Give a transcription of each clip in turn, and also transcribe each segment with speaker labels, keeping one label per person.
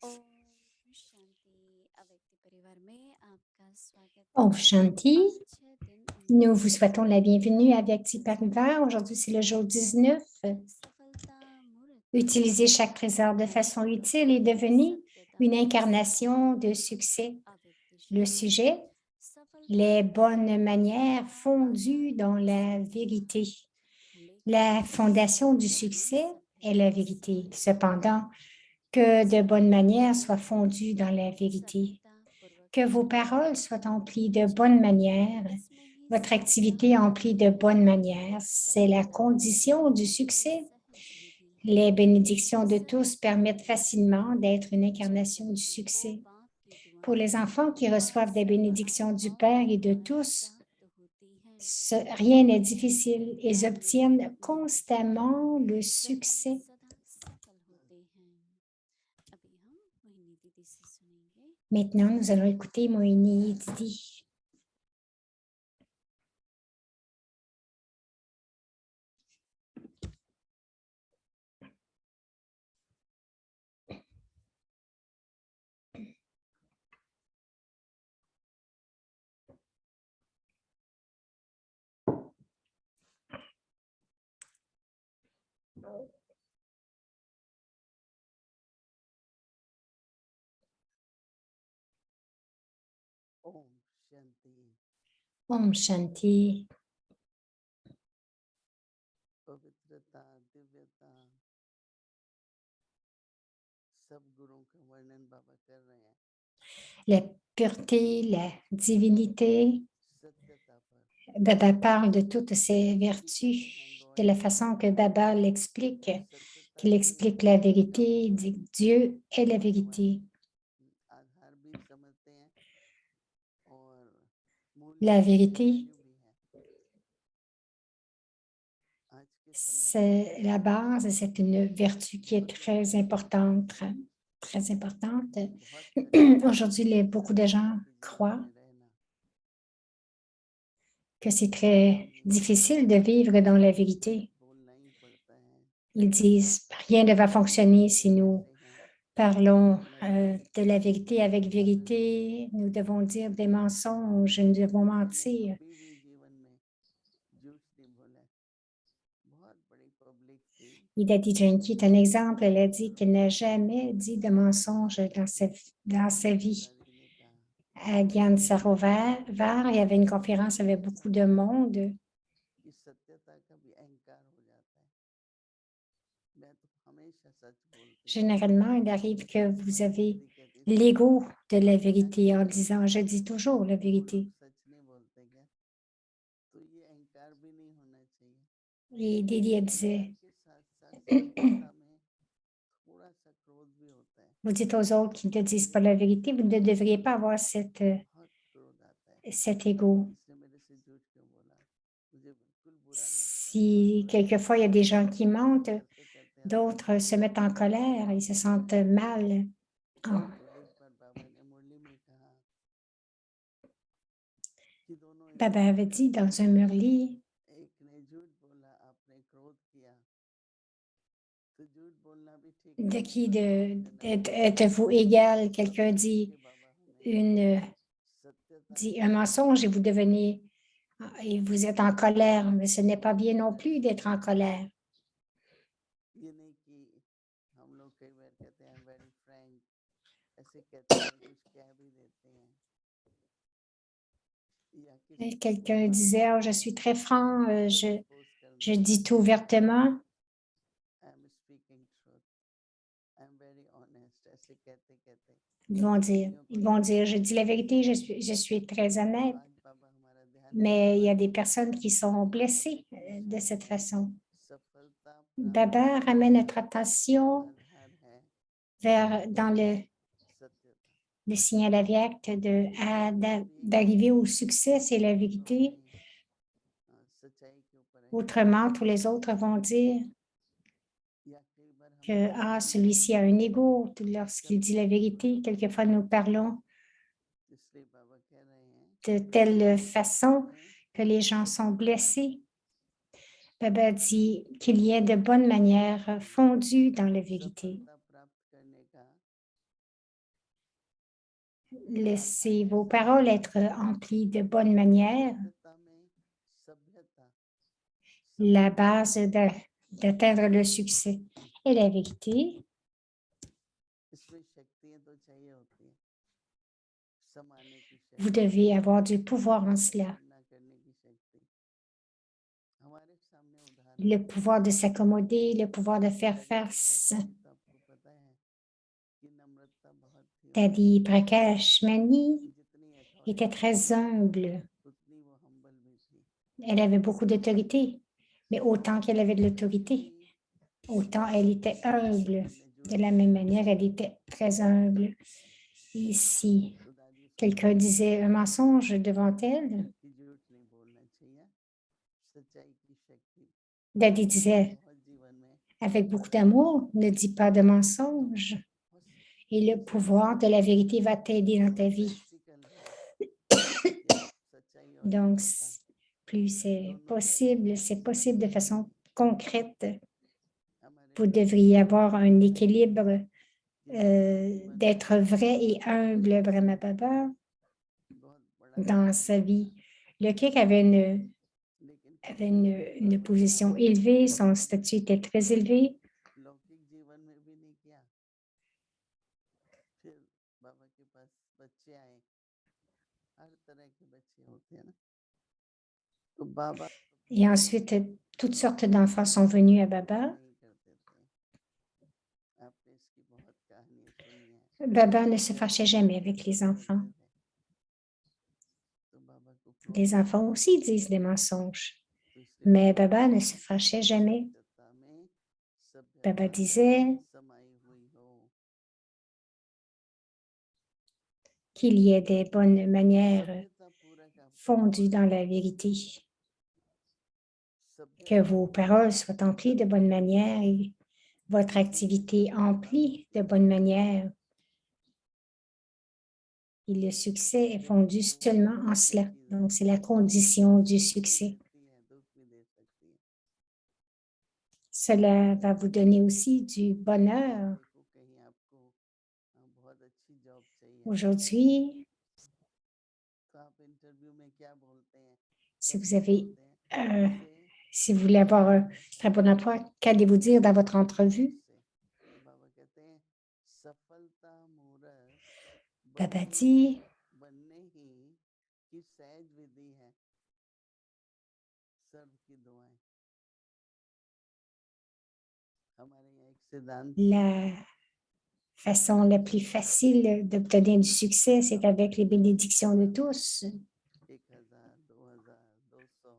Speaker 1: ओम शांति अव्यक्त परिवार में आपका स्वागत
Speaker 2: Om
Speaker 1: है।
Speaker 2: Shanti,
Speaker 1: 5-6 दिन
Speaker 2: nous vous souhaitons la bienvenue à Vyakti Parivar. Aujourd'hui, c'est le jour 19.
Speaker 1: सफलता मूर्त
Speaker 2: Utilisez chaque trésor de façon utile et devenez
Speaker 1: सत्यता
Speaker 2: une incarnation de succès.
Speaker 1: अव्यक्त
Speaker 2: Le
Speaker 1: शांति
Speaker 2: sujet,
Speaker 1: सफलता
Speaker 2: les bonnes manières
Speaker 1: हमेशा
Speaker 2: fondues
Speaker 1: आधार
Speaker 2: dans
Speaker 1: में
Speaker 2: la
Speaker 1: सत्य है,
Speaker 2: vérité. La
Speaker 1: लेकिन
Speaker 2: fondation du
Speaker 1: सत्य में
Speaker 2: succès
Speaker 1: सत्य
Speaker 2: est la
Speaker 1: का
Speaker 2: vérité.
Speaker 1: सार
Speaker 2: Cependant, que de bonnes manières soient fondues dans la vérité.
Speaker 1: सरलता पूर्वक
Speaker 2: Que vos
Speaker 1: जीना
Speaker 2: paroles soient emplies de
Speaker 1: चाहिए।
Speaker 2: bonnes manières,
Speaker 1: इसमें ही
Speaker 2: votre
Speaker 1: सरलता
Speaker 2: activité emplie de bonnes manières. C'est la
Speaker 1: सफलता
Speaker 2: condition du
Speaker 1: ये
Speaker 2: succès.
Speaker 1: सहज विधि है।
Speaker 2: Les bénédictions de tous
Speaker 1: सहज
Speaker 2: permettent
Speaker 1: विधि
Speaker 2: facilement d'être une
Speaker 1: जो
Speaker 2: incarnation du
Speaker 1: बच्चों को
Speaker 2: succès.
Speaker 1: बाप की
Speaker 2: Pour les
Speaker 1: दुआएं
Speaker 2: enfants qui reçoivent des bénédictions du Père et de
Speaker 1: आसानी
Speaker 2: tous,
Speaker 1: प्राप्त होती हैं।
Speaker 2: rien n'est difficile. Ils
Speaker 1: कार्य में
Speaker 2: obtiennent constamment le
Speaker 1: वही
Speaker 2: succès.
Speaker 1: सदा सफल होते हैं। अभी हम मोहिनी दीदी से सुनेंगे।
Speaker 2: Maintenant, nous allons écouter Moini Didi.
Speaker 3: Om Shanti
Speaker 2: Om Shanti.
Speaker 3: पवित्रता दिव्यता सब गुरुओं का वर्णन बाबा कर रहे हैं
Speaker 2: La pureté, la divinité.
Speaker 3: सत्यता पर
Speaker 2: Baba parle de toutes ces vertus de la façon que Baba l'explique, qu'il explique la vérité, il dit que Dieu est la vérité.
Speaker 3: आधार भी समझते हैं और मूल्य
Speaker 2: La
Speaker 3: भी है,
Speaker 2: vérité,
Speaker 3: वैल्यू भी है। आज के समय
Speaker 2: c'est la base, c'est une vertu qui est très importante, très importante.
Speaker 3: बहुत कठिन है
Speaker 2: Aujourd'hui, beaucoup de gens
Speaker 3: सत्य जीवन
Speaker 2: croient
Speaker 3: में रहना
Speaker 2: que c'est très difficile de vivre dans la vérité.
Speaker 3: बोलना ही पड़ता है
Speaker 2: Ils disent, rien ne va fonctionner si nous
Speaker 3: करते हैं
Speaker 2: parlons de la vérité avec vérité, nous devons dire des mensonges, nous devons
Speaker 3: मैंने
Speaker 2: mentir.
Speaker 3: कभी भी जीवन में झूठ नहीं बोला बहुत बड़ी पब्लिक थी
Speaker 2: Idati Janki est un exemple. Elle a dit qu'elle n'a jamais dit de mensonge dans sa vie.
Speaker 3: दादी ने कहा
Speaker 2: À Gyan Sarovar, il y avait une conférence avec beaucoup de monde.
Speaker 3: कि सत्यता का भी अहंकार हो जाता है मैं तो हमेशा सच बोलती हूँ
Speaker 2: Généralement, il arrive que vous
Speaker 3: माइनी
Speaker 2: avez
Speaker 3: दीदी कहती थी
Speaker 2: l'ego de la vérité en
Speaker 3: अहंकार
Speaker 2: disant, je dis toujours la
Speaker 3: वो
Speaker 2: vérité.
Speaker 3: लोग सच नहीं बोलते क्या तो ये अहंकार भी नहीं होना चाहिए
Speaker 2: Et Didi, elle
Speaker 3: अहंकार
Speaker 2: disait,
Speaker 3: के साथ साथ सत्यता में थोड़ा सा क्रोध भी होता है
Speaker 2: vous dites aux autres qui ne te disent pas la vérité, vous ne devriez pas avoir
Speaker 3: बहुत क्रोध आता है
Speaker 2: cet ego.
Speaker 3: इसने मेरे से झूठ क्यों बोला मुझे बिल्कुल बुरा लगता है बहुत
Speaker 2: Si
Speaker 3: बुरा
Speaker 2: quelquefois il y a des gens qui mentent,
Speaker 3: करते करते अंदर
Speaker 2: d'autres se mettent en colère, ils se sentent mal. Oh.
Speaker 3: तो एक बार बाबा ने मुरली में कहा कि दोनों
Speaker 2: Baba
Speaker 3: इंसान
Speaker 2: avait
Speaker 3: थे
Speaker 2: dit dans un murli,
Speaker 3: एक ने झूठ बोला आपने क्रोध किया तो झूठ बोलना भी ठीक
Speaker 2: de
Speaker 3: नहीं है
Speaker 2: qui
Speaker 3: है ना
Speaker 2: êtes-vous égal?
Speaker 3: तब
Speaker 2: Quelqu'un
Speaker 3: समझ के बाबा हमें सत्यता
Speaker 2: dit
Speaker 3: के
Speaker 2: un
Speaker 3: साथ
Speaker 2: mensonge et vous êtes en colère, mais ce n'est pas bien non plus d'être en colère.
Speaker 3: ये नहीं कि हम लोग कई बार कहते हैं वेरी फ्रैंक ऐसे कहते हैं कुछ कह भी देते हैं या
Speaker 2: Et
Speaker 3: किसी को
Speaker 2: quelqu'un
Speaker 3: बात
Speaker 2: disait, oh, je
Speaker 3: करते
Speaker 2: suis
Speaker 3: हैं
Speaker 2: très franc,
Speaker 3: तो एक्सपोज कर
Speaker 2: je
Speaker 3: देते
Speaker 2: dis
Speaker 3: हैं
Speaker 2: tout ouvertement.
Speaker 3: I am speaking truth I am very honest ऐसे कहते कहते कईयों को
Speaker 2: Ils vont
Speaker 3: लगता
Speaker 2: dire,
Speaker 3: है
Speaker 2: je dis la vérité, je suis très
Speaker 3: तो
Speaker 2: honnête.
Speaker 3: आज बाबा हमारा ध्यान
Speaker 2: Mais il y a des
Speaker 3: करवाते हैं
Speaker 2: personnes qui sont blessées
Speaker 3: अव्यक्त
Speaker 2: de cette
Speaker 3: शांति
Speaker 2: façon.
Speaker 3: सफलता प्राप्त
Speaker 2: Baba
Speaker 3: करने
Speaker 2: ramène
Speaker 3: का
Speaker 2: notre attention
Speaker 3: आधार है
Speaker 2: dans
Speaker 3: सत्यता
Speaker 2: le signal aviaque
Speaker 3: जितने भी
Speaker 2: d'arriver au succès, c'est la
Speaker 3: दूसरों
Speaker 2: vérité.
Speaker 3: में सच्चाई के ऊपर अहंकार
Speaker 2: Autrement, tous
Speaker 3: करते
Speaker 2: les
Speaker 3: हैं
Speaker 2: autres vont dire
Speaker 3: या कई बार हम
Speaker 2: que
Speaker 3: कहते
Speaker 2: ah,
Speaker 3: हैं मैं
Speaker 2: celui-ci a un ego lorsqu'il dit la
Speaker 3: सत्य
Speaker 2: vérité. Quelquefois, nous parlons
Speaker 3: इसलिए बाबा कह रहे हैं
Speaker 2: de telle façon
Speaker 3: हमें
Speaker 2: que les gens sont
Speaker 3: सत्यता
Speaker 2: blessés. Baba dit qu'il y ait de bonnes manières fondues dans la vérité.
Speaker 3: सफलता प्राप्त करने का
Speaker 2: Laissez vos paroles être emplies de bonnes manières.
Speaker 3: शुद्धता में सभ्यता
Speaker 2: La base d'atteindre le succès et la vérité.
Speaker 3: इसमें शक्तियां तो चाहिए होती है समाने की
Speaker 2: Vous
Speaker 3: शक्ति
Speaker 2: devez avoir du pouvoir en cela.
Speaker 3: सामना करने की शक्ति हमारे सामने उदाहरण
Speaker 2: Le pouvoir de s'accommoder, le pouvoir de faire
Speaker 3: Daddy
Speaker 2: face.
Speaker 3: Prakash तो आपको पता है कि नम्रता बहुत थी
Speaker 2: Daddy Prakash Mani
Speaker 3: जितनी
Speaker 2: était
Speaker 3: authority
Speaker 2: très humble.
Speaker 3: उतनी वो humble भी थी
Speaker 2: Elle avait beaucoup d'autorité, mais autant qu'elle avait de l'autorité, autant elle était humble. De la même manière, elle était très humble. Et si
Speaker 3: तो दादी उसको
Speaker 2: quelqu'un disait un mensonge devant elle,
Speaker 3: कि झूठ नहीं बोलना चाहिए सच्चाई की शक्ति
Speaker 2: Daddy disait
Speaker 3: बहुत जीवन में
Speaker 2: avec beaucoup d'amour, ne dis pas de mensonges.
Speaker 3: बहुत
Speaker 2: Et le pouvoir de la vérité va t'aider dans ta vie.
Speaker 3: practical है कि आप सच्चाई और
Speaker 2: Donc,
Speaker 3: नम्रता
Speaker 2: plus c'est possible de façon concrète.
Speaker 3: हमारे
Speaker 2: Vous devriez avoir un équilibre
Speaker 3: कि हमारे जीवन
Speaker 2: d'être vrai et humble, Brahma Baba,
Speaker 3: बहुत बड़ा
Speaker 2: dans sa vie. Le Kik avait
Speaker 3: लेकिन
Speaker 2: une position élevée, son statut était très élevé.
Speaker 3: लौकिक जीवन में भी नहीं किया फिर बाबा के पास बच्चे आए हर तरह के बच्चे होते हैं ना तो बाबा
Speaker 2: Et ensuite, toutes sortes d'enfants sont venus à Baba.
Speaker 3: नहीं करते थे आपने इसकी बहुत कहानी सुनी है
Speaker 2: Baba ne se fâchait jamais avec les enfants.
Speaker 3: बोलते थे तो बाबा को क्रोध
Speaker 2: Les enfants aussi disent des mensonges,
Speaker 3: तो इसलिए
Speaker 2: mais Baba ne se fâchait jamais.
Speaker 3: सभ्यता में
Speaker 2: Baba
Speaker 3: सभ्यता
Speaker 2: disait
Speaker 3: समाई हुई हो
Speaker 2: qu'il y ait des bonnes manières
Speaker 3: सभ्यता पूरक आप
Speaker 2: fondues dans la vérité, que
Speaker 3: सभ्यता
Speaker 2: vos paroles soient emplies de bonnes manières et votre activité emplie de bonnes manières. Et le succès est fondu seulement en cela. Donc, c'est la condition du succès.
Speaker 3: सकती है दुख भी दे सकती है
Speaker 2: Cela va vous donner aussi du bonheur.
Speaker 3: देखो कहीं आपको बहुत अच्छी जॉब चाहिए
Speaker 2: Aujourd'hui,
Speaker 3: तो आप इंटरव्यू में क्या बोलते हैं
Speaker 2: si vous
Speaker 3: कैसे
Speaker 2: avez,
Speaker 3: बोलते हैं इससे
Speaker 2: si vous voulez avoir un très bon emploi, qu'allez-vous dire dans votre entrevue?
Speaker 3: इससे तो बाबा कहते हैं सफलता मूरत
Speaker 2: Baba dit,
Speaker 3: बनने ही की सहज विधि है सर्व की दुआएं हमारे यहाँ एक सिद्धांत
Speaker 2: la façon la plus facile d'obtenir du succès, c'est avec les bénédictions de tous.
Speaker 3: 1000 2000 200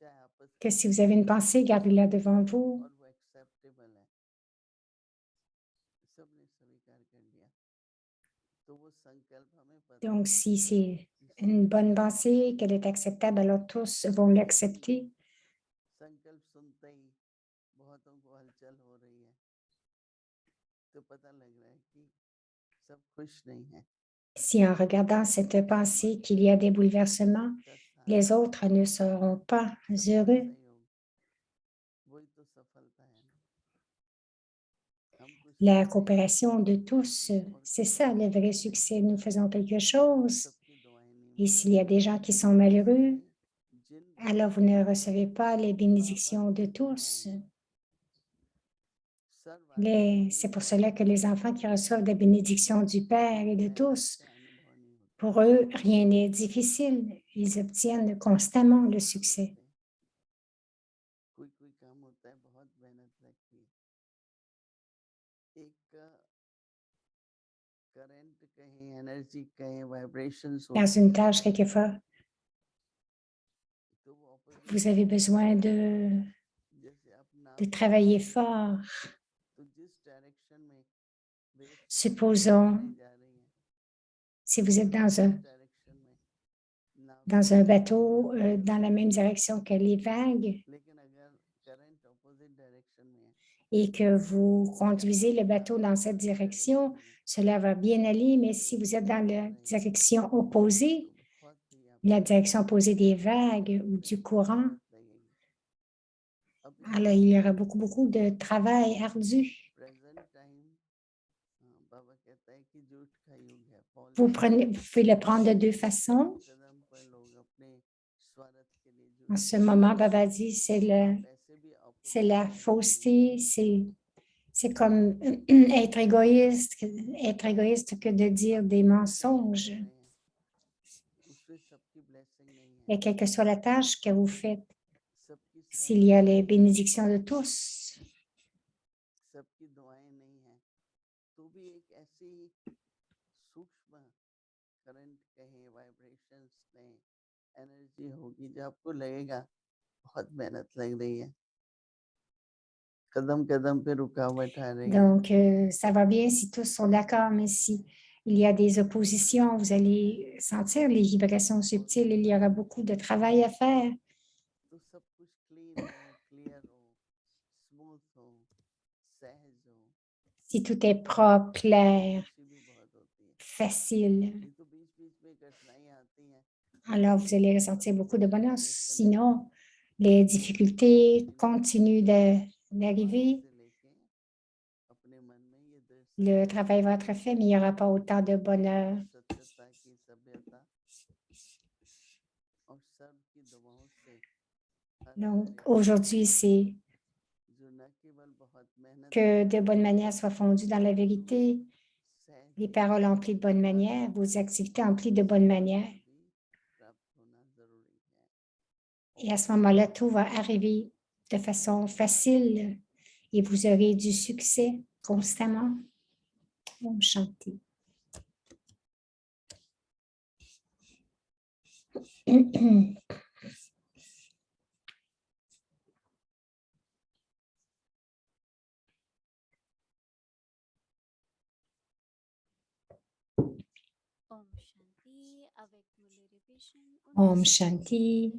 Speaker 3: चाहे आपस
Speaker 2: Que si vous avez une pensée, gardez-la devant vous.
Speaker 3: और वो एक्सेप्टेबल है सबने स्वीकार कर लिया तो वो संकल्प हमें पता
Speaker 2: Donc, si c'est une bonne pensée, qu'elle est acceptable, alors tous vont l'accepter.
Speaker 3: संकल्प सुनते ही बहुतों को हलचल हो रही है तो पता लग रहा है कि सब खुश नहीं है
Speaker 2: Si en regardant cette pensée qu'il y a des bouleversements, les autres ne seront pas heureux.
Speaker 3: वही तो सफलता है ना हम कुछ
Speaker 2: La coopération de tous, c'est ça le vrai succès. Nous faisons quelque chose
Speaker 3: सबकी दुआएं नहीं
Speaker 2: et s'il y a des gens qui sont malheureux,
Speaker 3: Jin
Speaker 2: alors vous ne recevez pas les bénédictions de tous.
Speaker 3: Serve
Speaker 2: C'est pour cela que les enfants qui reçoivent des bénédictions du Père et de tous,
Speaker 3: से अनुभव नहीं होता
Speaker 2: pour eux, rien n'est difficile. Ils obtiennent constamment le succès.
Speaker 3: कोई कोई काम होता है बहुत मेहनत लगती है एक करंट कहीं एनर्जी कहीं vibrations
Speaker 2: Dans une tâche, quelquefois,
Speaker 3: तो वो opposite
Speaker 2: vous avez besoin
Speaker 3: जैसे आप नाव
Speaker 2: de travailler fort.
Speaker 3: तो जिस डायरेक्शन में waves
Speaker 2: Supposons,
Speaker 3: नहीं जा रही हैं
Speaker 2: si vous êtes
Speaker 3: उस डायरेक्शन में नाव
Speaker 2: dans un bateau dans la même direction que les vagues
Speaker 3: लेकिन अगर करंट opposite डायरेक्शन में है
Speaker 2: et que vous conduisez le bateau dans cette direction, cela va bien aller, mais si vous êtes dans la direction opposée,
Speaker 3: तो बहुत ही आप
Speaker 2: la direction opposée des vagues ou du courant,
Speaker 3: लगेगी अभी
Speaker 2: alors il y aura beaucoup de travail ardu.
Speaker 3: Present time बाबा बाबा कहता है कि झूठ का युग है,
Speaker 2: vous pouvez le prendre de deux façons.
Speaker 3: कदम पर लोग अपने स्वार्थ के लिए
Speaker 2: En
Speaker 3: झूठ
Speaker 2: ce moment, Baba dit, c'est
Speaker 3: पैसे भी
Speaker 2: la
Speaker 3: opportunity
Speaker 2: fausseté, c'est comme être égoïste que de dire des mensonges.
Speaker 3: उसमें सबकी blessing नहीं है,
Speaker 2: Et quelle que soit la tâche que vous faites,
Speaker 3: सबकी
Speaker 2: s'il y a les bénédictions de tous,
Speaker 3: सबकी दुआएं नहीं है, तो भी एक ऐसी सूक्ष्म करंट कहें, वाइब्रेशंस कहें, एनर्जी होगी जो आपको लगेगा बहुत मेहनत लग रही है, कदम कदम पे रुकावट आ रही है.
Speaker 2: donc ça va bien si tous sont d'accord, mais si il y a des oppositions, vous allez sentir les vibrations subtiles, il y aura beaucoup de travail à faire.
Speaker 3: तो सब कुछ क्लीन हो, क्लियर हो, स्मूथ हो, सहज हो,
Speaker 2: Si tout est propre, clair,
Speaker 3: खुशी भी बहुत होती है.
Speaker 2: facile,
Speaker 3: ये तो बीच-बीच में कठिनाइयां आती हैं,
Speaker 2: alors vous allez ressentir beaucoup de bonheur. Sinon, les difficultés continuent d'arriver.
Speaker 3: से लेके अपने मन में ये दृढ़
Speaker 2: Le travail va être fait, mais il n'y aura pas autant de bonheur.
Speaker 3: सत्यता की सभ्यता और सर्व की दुआओं से
Speaker 2: Donc, aujourd'hui, c'est
Speaker 3: जो न केवल बहुत मेहनत
Speaker 2: que de bonnes manières soient fondues dans la vérité,
Speaker 3: सहज
Speaker 2: les paroles emplies de bonne manière, vos activités emplies de bonne manière.
Speaker 3: भी प्राप्त होना जरूरी है.
Speaker 2: Et à ce moment-là, tout va arriver de façon facile et vous aurez du succès constamment. Om Shanti.
Speaker 1: Om Shanti avec Murli Revision.
Speaker 2: Om Shanti.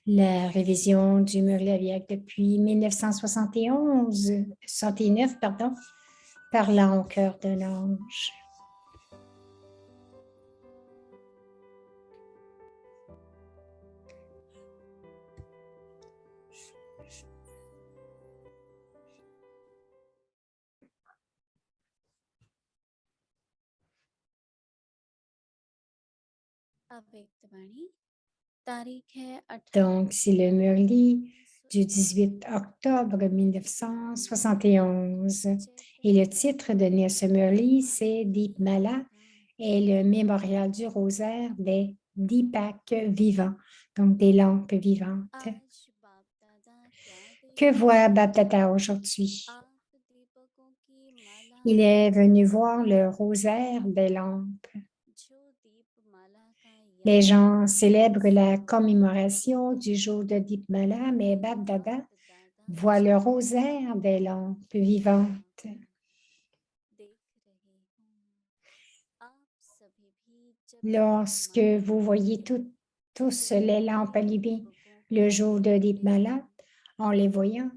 Speaker 2: La révision du Murli Aviak depuis 1969, pardon, parlant au cœur de l'ange.
Speaker 1: अव्यक्तवाणी तारीख है
Speaker 2: Donc, c'est le Murli du 18 octobre 1971. Et le titre donné à ce Murli, c'est Deepmala et le mémorial du rosaire des Deepak vivants, donc des lampes vivantes.
Speaker 1: आज बाप दादा क्या
Speaker 2: Que
Speaker 1: देख
Speaker 2: voit Baptata aujourd'hui?
Speaker 1: आप दीपकों की माला
Speaker 2: Il est venu voir le rosaire des lampes.
Speaker 1: जो दीप माला का
Speaker 2: Les
Speaker 1: याद
Speaker 2: gens célèbrent la commémoration du jour de Deepmala, mais Baptata
Speaker 1: दादा
Speaker 2: voit le rosaire des lampes vivantes.
Speaker 1: देख रहे हूँ आप सभी भी जब
Speaker 2: Lorsque vous voyez tous les lampes allumées le jour de Deepmala, en les voyant,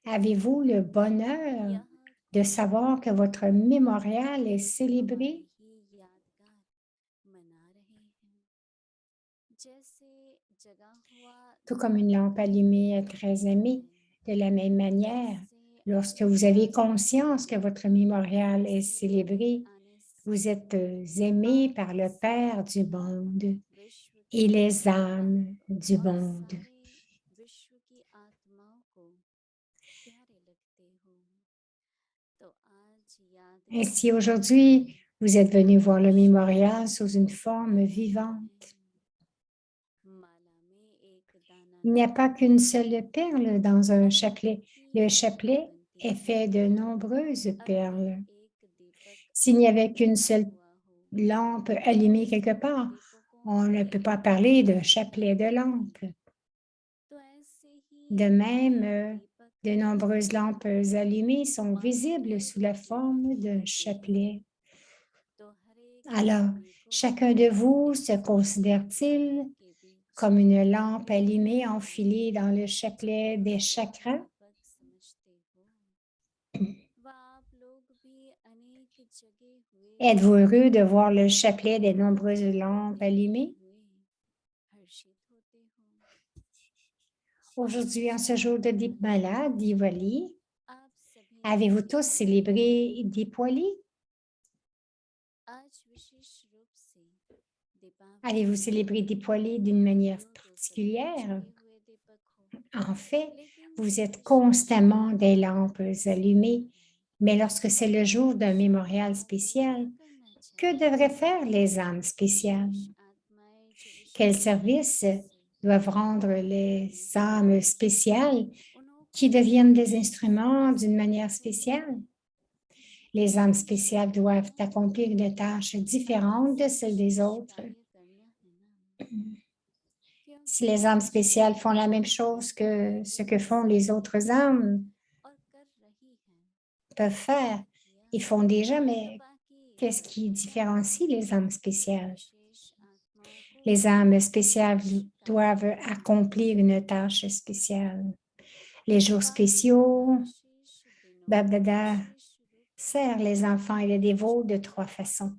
Speaker 2: avez-vous le bonheur de savoir que votre mémorial est célébré? Tout comme une lampe allumée est très aimée, de la même manière, lorsque vous avez conscience que votre mémorial est célébré, vous êtes aimé par le Père du monde et les âmes du monde. Ainsi, aujourd'hui, vous êtes venu voir le mémorial sous une forme vivante. Il n'y a pas qu'une seule perle dans un chapelet. Le chapelet est fait de nombreuses perles. S'il n'y avait qu'une seule lampe allumée quelque part, on ne peut pas parler de chapelet de lampe. De même, de nombreuses lampes allumées sont visibles sous la forme d'un chapelet. Alors, chacun de vous se considère-t-il comme une lampe allumée enfilée dans le chapelet des chakras? Êtes-vous heureux de voir le chapelet des nombreuses lampes allumées? Aujourd'hui, en ce jour de Deepmala, Diwali, avez-vous tous célébré Deepwali? Allez-vous célébrer Dipawali d'une manière particulière? En fait, vous êtes constamment des lampes allumées, mais lorsque c'est le jour d'un mémorial spécial, que devraient faire les âmes spéciales? Quel service doivent rendre les âmes spéciales qui deviennent des instruments d'une manière spéciale? Les âmes spéciales doivent accomplir une tâche différente de celle des autres. Si les âmes spéciales font la même chose que ce que font les autres âmes peuvent faire, ils font déjà, mais qu'est-ce qui différencie les âmes spéciales? Les âmes spéciales doivent accomplir une tâche spéciale. Les jours spéciaux, Bap-Dada sert les enfants et les dévots de 3 façons.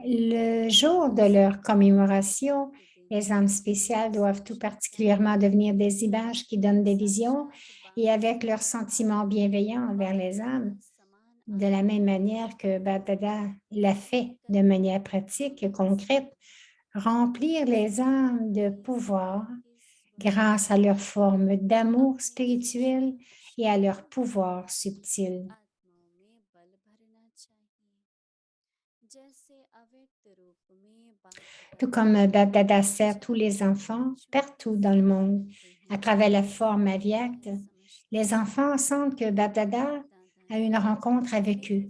Speaker 2: Le jour de leur commémoration, les âmes spéciales doivent tout particulièrement devenir des images qui donnent des visions et avec leurs sentiments bienveillants envers les âmes, de la même manière que Bap-Dada l'a fait de manière pratique et concrète, remplir les âmes de pouvoir grâce à leur forme d'amour spirituel et à leur pouvoir subtil. Tout comme Bap-Dada sert tous les enfants partout dans le monde à travers la forme avyakta, les enfants sentent que Bap-Dada a une rencontre avec eux,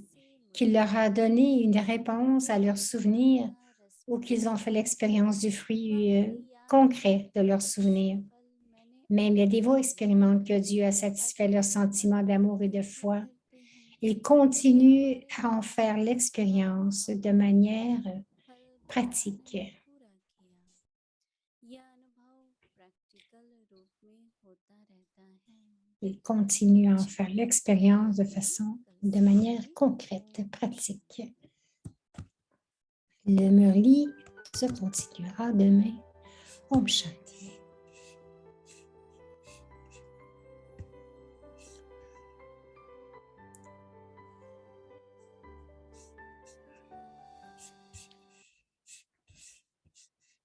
Speaker 2: qu'il leur a donné une réponse à leurs souvenirs ou qu'ils ont fait l'expérience du fruit concret de leurs souvenirs. Même les dévots expérimentent que Dieu a satisfait leurs sentiments d'amour et de foi. Ils continuent à en faire l'expérience de manière pratique. Ils continuent à en faire l'expérience de manière concrète, pratique. Le Murli se continuera demain. Om Shanti.